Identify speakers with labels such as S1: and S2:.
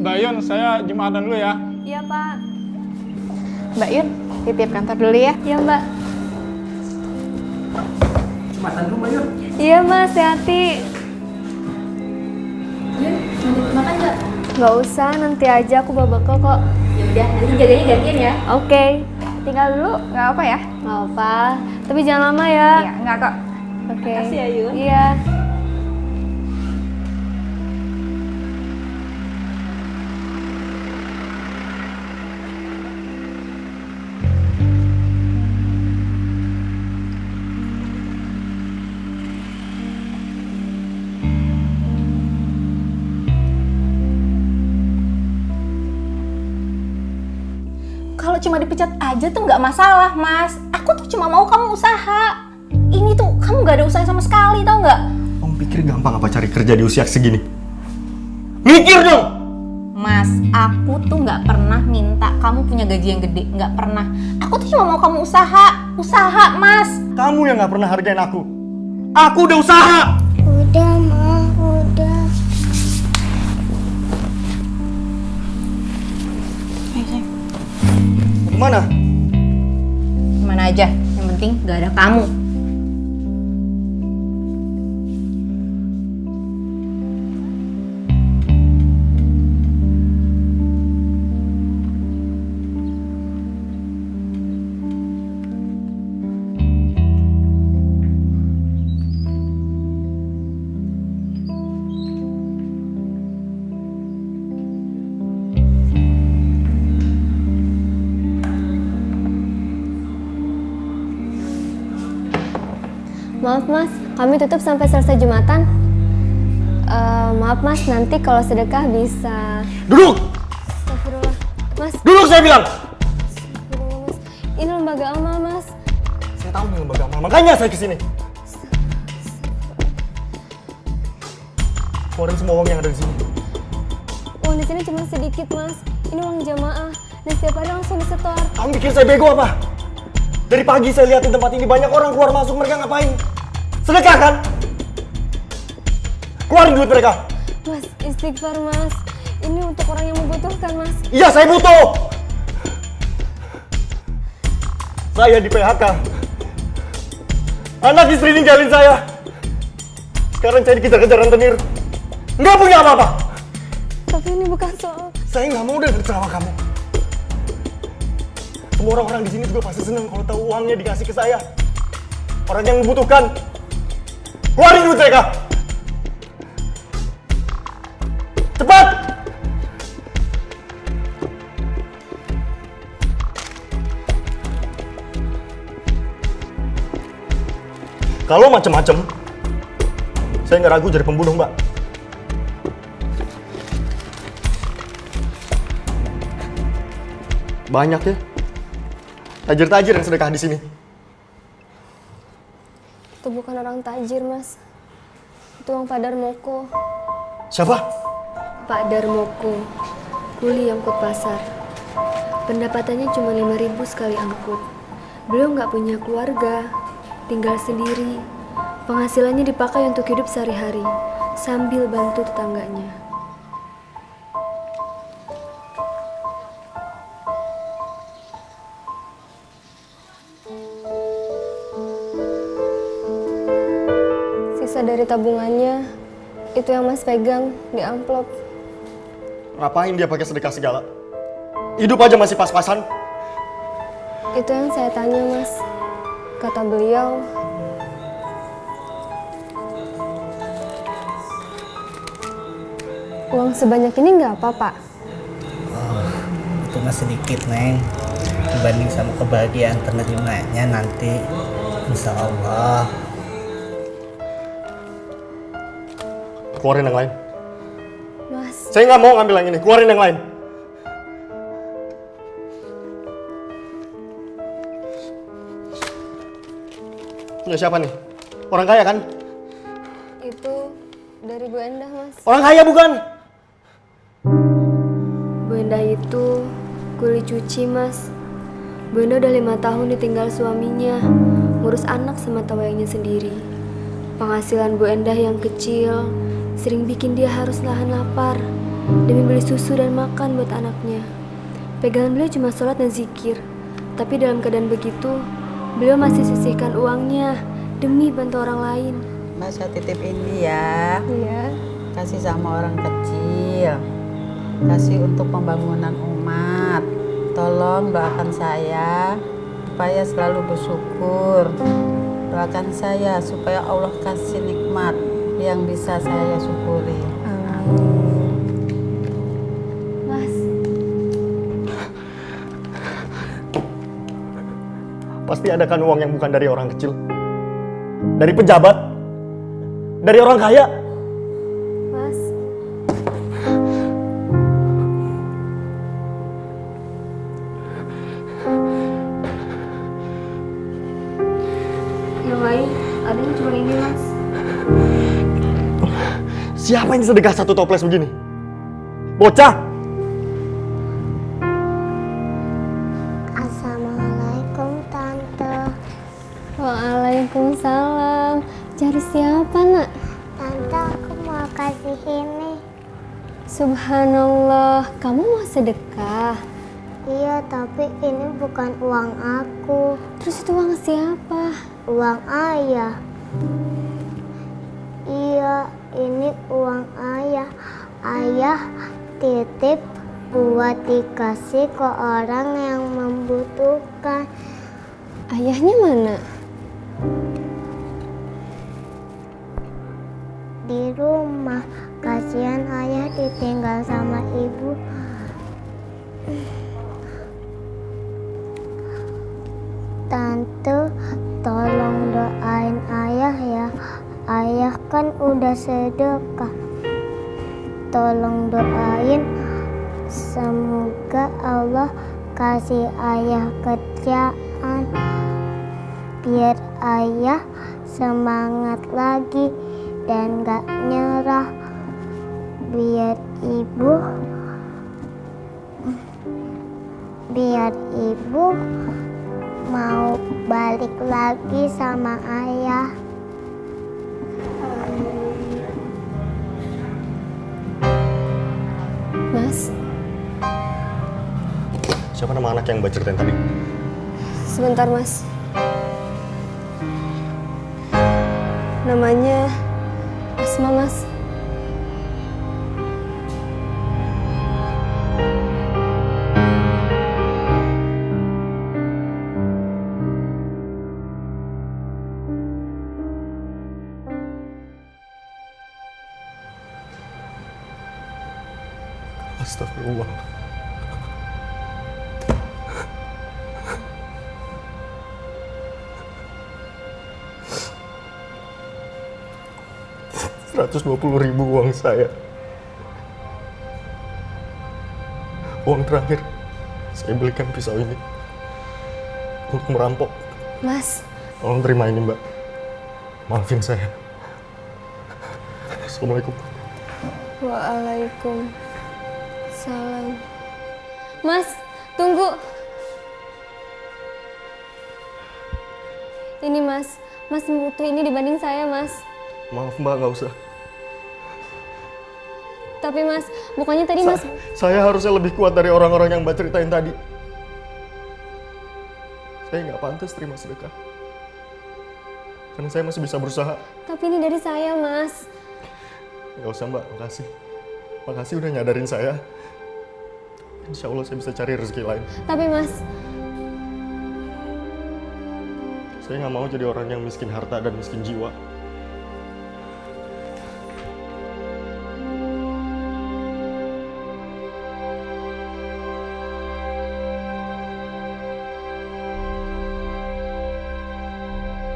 S1: Mbak Yun, saya Jumatan dulu ya.
S2: Iya, Pak.
S3: Mbak Yun, titip kantor dulu ya.
S2: Iya, Mbak.
S4: Jumatan dulu Mbak Yun.
S2: Iya, Mas, hati.
S5: Yun, lanjut makan nggak?
S2: Nggak usah, nanti aja aku bawa bekal kok.
S5: Ya udah, nanti jaganya gantian ya.
S2: Oke.
S3: Tinggal dulu, nggak apa ya?
S2: Nggak apa. Tapi jangan lama ya.
S3: Iya, nggak kok.
S2: Oke.
S5: Makasih ya, Yun.
S2: Iya.
S3: Kalau cuma dipecat aja tuh nggak masalah, Mas. Aku tuh cuma mau kamu usaha. Ini tuh kamu nggak ada usaha sama sekali, tau nggak?
S4: Kamu pikir gampang apa cari kerja di usia segini? Mikir dong!
S3: Mas, aku tuh nggak pernah minta kamu punya gaji yang gede, nggak pernah. Aku tuh cuma mau kamu usaha, Mas.
S4: Kamu yang nggak pernah hargain aku. Aku udah usaha!
S6: Udah, Ma, udah.
S4: Kemana?
S3: Kemana aja, yang penting nggak ada kamu.
S2: Maaf, Mas. Kami tutup sampai selesai Jumatan. Maaf, Mas. Nanti kalau sedekah bisa...
S4: Duduk!
S2: Astagfirullah. Mas,
S4: Duduk saya bilang!
S2: astagfirullah, Mas. Ini lembaga amal, Mas.
S4: Saya tahu ini lembaga amal, makanya saya kesini. Keluarin semua uang yang ada di sini.
S2: Uang di sini cuma sedikit, Mas. Ini uang jamaah. Dan setiap hari langsung disetor.
S4: Kamu pikir saya bego apa? Dari pagi saya lihat di tempat ini banyak orang keluar masuk, mereka ngapain? Sedekah kan? Keluarin duit mereka.
S2: Mas, istighfar, Mas. Ini untuk orang yang membutuhkan, Mas.
S4: Iya, saya butuh. Saya di PHK. Anak istri ninggalin saya. Sekarang saya dikejar-kejar rentenir. Nggak punya apa-apa.
S2: Tapi ini bukan soal...
S4: Saya nggak mau dengar ceramah kamu. Semua orang-orang di sini juga pasti senang kalau tahu uangnya dikasih ke saya. Orang yang membutuhkan. Keluarin duit mereka. Cepat! Kalau macem-macem, saya nggak ragu jadi pembunuh, Mbak. Banyak ya. Tajir-tajir yang sedekah di sini.
S2: Itu bukan orang tajir, Mas. Itu uang Pak Darmoko.
S4: Siapa?
S2: Pak Darmoko, kuli angkut pasar. Pendapatannya cuma 5.000 sekali angkut. Beliau nggak punya keluarga, tinggal sendiri. Penghasilannya dipakai untuk hidup sehari-hari, sambil bantu tetangganya. Sisa dari tabungannya, itu yang Mas pegang di amplop.
S4: Ngapain dia pakai sedekah segala? Hidup aja masih pas-pasan.
S2: Itu yang saya tanya, Mas. Kata beliau, uang sebanyak ini nggak apa, Pak.
S7: Itu mah sedikit, Neng, dibanding sama kebahagiaan penerimanya nanti, insya Allah.
S4: Keluarin yang lain.
S2: Mas,
S4: Saya nggak mau ngambil yang ini. Keluarin yang lain. Punya siapa nih? Orang kaya kan?
S2: itu dari Bu Endah, Mas.
S4: Orang kaya bukan?
S2: Bu Endah itu kuli cuci, Mas. Bu Endah udah 5 tahun ditinggal suaminya, ngurus anak sama tawayangnya sendiri. Penghasilan Bu Endah yang kecil sering bikin dia harus nahan lapar. demi beli susu dan makan buat anaknya. Pegangan beliau cuma sholat dan zikir. Tapi dalam keadaan begitu, beliau masih sisihkan uangnya demi bantu orang lain.
S8: Mas, saya titip ini ya.
S2: Iya.
S8: Kasih sama orang kecil. Kasih untuk pembangunan umat. Tolong doakan saya supaya selalu bersyukur. Doakan saya supaya Allah kasih nikmat yang bisa saya syukuri.
S2: Mas,
S4: Pasti ada kan uang yang bukan dari orang kecil, dari pejabat, dari orang kaya.
S2: Mas. Yang lain, ada yang cuma ini, Mas.
S4: Siapa yang sedekah 1 toples begini? Bocah!
S6: Assalamualaikum Tante.
S2: Waalaikumsalam. Cari siapa, Nak?
S6: Tante, aku mau kasih ini.
S2: Subhanallah, kamu mau sedekah?
S6: Iya, tapi ini bukan uang aku.
S2: Terus itu uang siapa?
S6: Uang ayah. Iya, ini uang ayah. Ayah titip buat dikasih ke orang yang membutuhkan.
S2: Ayahnya mana?
S6: Di rumah, kasihan ayah ditinggal sama ibu. Tante, tolong doain ayah ya. Ayah kan udah sedekah. Tolong doain, semoga Allah kasih ayah kerjaan biar ayah semangat lagi dan gak nyerah. Biar ibu mau balik lagi sama ayah.
S2: Mas,
S4: Siapa nama anak yang Mbak ceritain tadi?
S2: sebentar, Mas. Namanya Asma, Mas.
S4: Astagfirullah. Rp120.000 uang saya. Uang terakhir saya belikan pisau ini untuk merampok.
S2: Mas,
S4: Tolong terima ini, Mbak. Maafin saya. Assalamualaikum.
S2: waalaikumsalam. Mas, tunggu. Ini, Mas. Mas butuh ini dibanding saya, Mas.
S4: Maaf, Mbak, nggak usah.
S2: Tapi, Mas, bukannya tadi Mas...
S4: Saya harusnya lebih kuat dari orang-orang yang Mbak ceritain tadi. Saya nggak pantas terima sedekah. Karena saya masih bisa berusaha.
S2: Tapi ini dari saya, Mas.
S4: Nggak usah, Mbak. Makasih. Makasih udah nyadarin saya. Insya Allah saya bisa cari rezeki lain.
S2: Tapi, Mas...
S4: Saya nggak mau jadi orang yang miskin harta dan miskin jiwa.